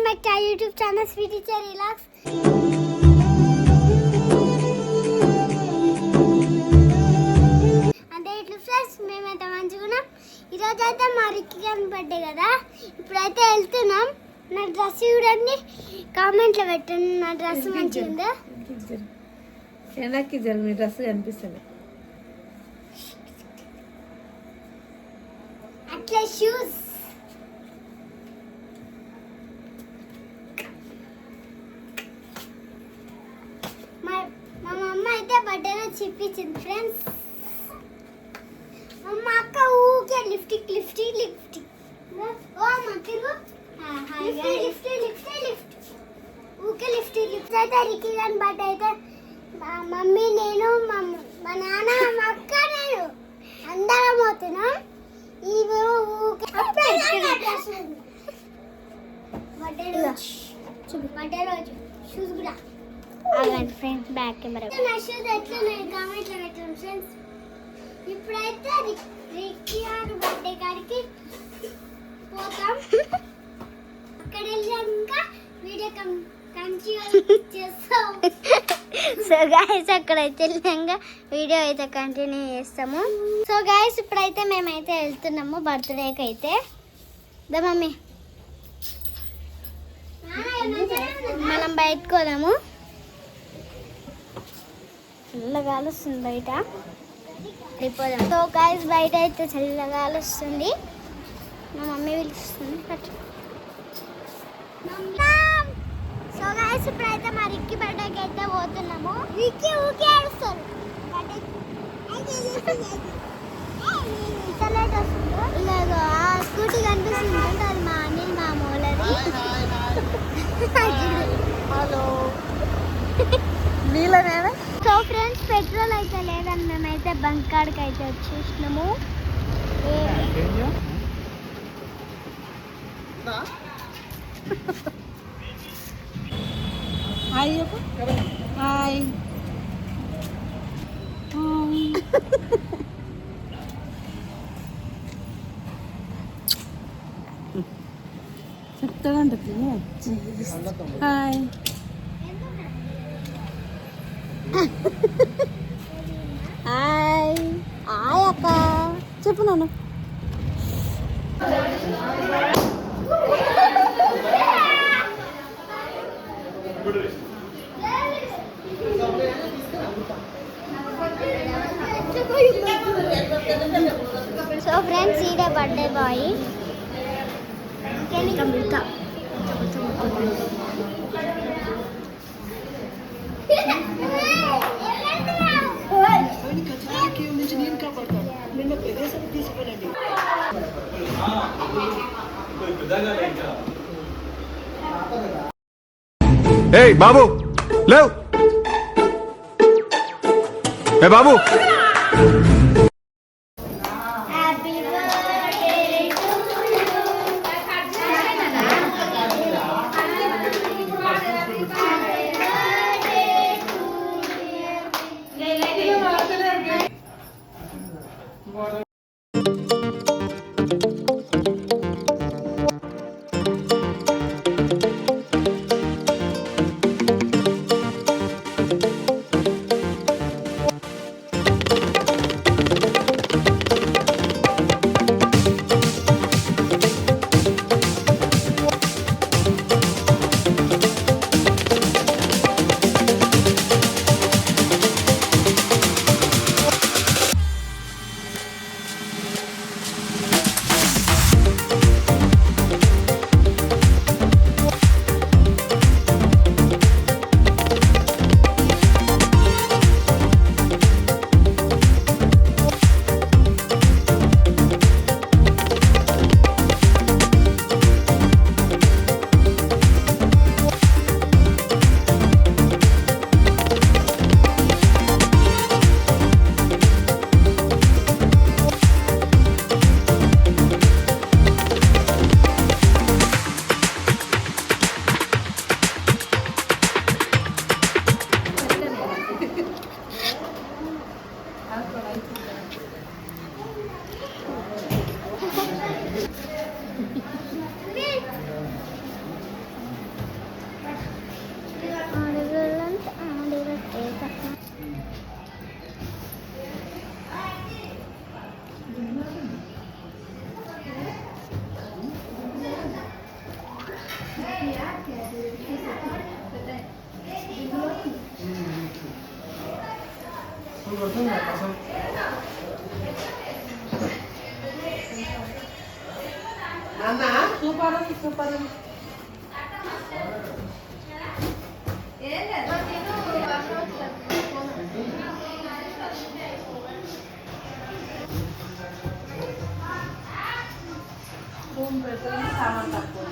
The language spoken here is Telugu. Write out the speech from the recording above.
back to our YouTube channel, Sweetie Cherry Relax. అంటే ఇట్లా ఫ్రెండ్స్ మేమైతే మంచిగున్నాం. ఈరోజు అయితే మా రిక్కి కనపడ్డాయి కదా, ఇప్పుడైతే వెళ్తున్నాం. నా డ్రెస్ చూడండి, కామెంట్లో పెట్టండి నా డ్రెస్ మంచిగా ఉందా. ఎండకి జర మీ డ్రెస్ కనిపిస్తుంది. అట్లా షూస్ మా మమ్మ అయితే బర్త్డేలో చిప్పించింది ఫ్రెండ్స్. మా అక్క ఊకే లిఫ్టిక్ లిఫ్టిక్ లిఫ్టిక్ ఓ మా తిరుగు లిఫ్ట్ లిఫ్ట్ లిఫ్ట్ ఊకే లిఫ్ట్ లిఫ్ట్ అయితే రిక్కి గాని బర్త్డే అయితే మా మమ్మీ నేను మా నాన్న మా అక్క నేను అందరం పోతున్నాం. ఇవి ఊకే బర్త్డే రోజు షూస్ కూడా ఆగండి ఫ్రెండ్స్, బ్యాక్ కెమెరా నా షూస్ ఎట్లా నేను కామెంట్లో పెట్టాను ఫ్రెండ్స్. ఇప్పుడైతే రిక్కి గారి బర్త్డే కాడికి పోతాం. అక్కడ వెళ్ళాక వీడియో కంటిన్యూ చేస్తాం. సో గైస్ అక్కడైతే వెళ్ళాక వీడియో అయితే కంటిన్యూ చేస్తాము. సో గైస్ ఇప్పుడైతే మేమైతే వెళ్తున్నాము బర్త్డేకి అయితే. దా మమ్మీ మనం బయటకు పోదాము. చల్లగాలి వస్తుంది బయట, వెళ్ళిపోదాం. సో గైస్ బయట అయితే చల్లగాలి వస్తుంది. మా మమ్మీ పిలుస్తుంది. సో గైస్ ఇప్పుడైతే మా రిక్కి బర్త్డేకి అయితే పోతున్నాము. రిక్కి ఊకే ఆడుస్తారు. ఇలాగో ఆ స్కూటీ కనిపిస్తుంది, అది మా అనిల్ మా మూలది. హలో నీళ్ళనేనా? సో ఫ్రెండ్స్ పెట్రోల్ అయితే లేదని మేమైతే బంక్ కాడికి అయితే వచ్చేసినాము. హాయ్ చెప్పు. హాయ్ చెప్తాగా ఉంటుంది. హాయ్ హాయ్ హాయ్ అక్క చెప్పు నాన్న. సో ఫ్రెండ్స్ ఈడే బర్త్డే బాయ్. ఏయ్ బాబు లేవ్, ఏ బాబు. సూపర్ సూపర్ రూమ్ పెట్టుకుని సామాన్ తక్కువ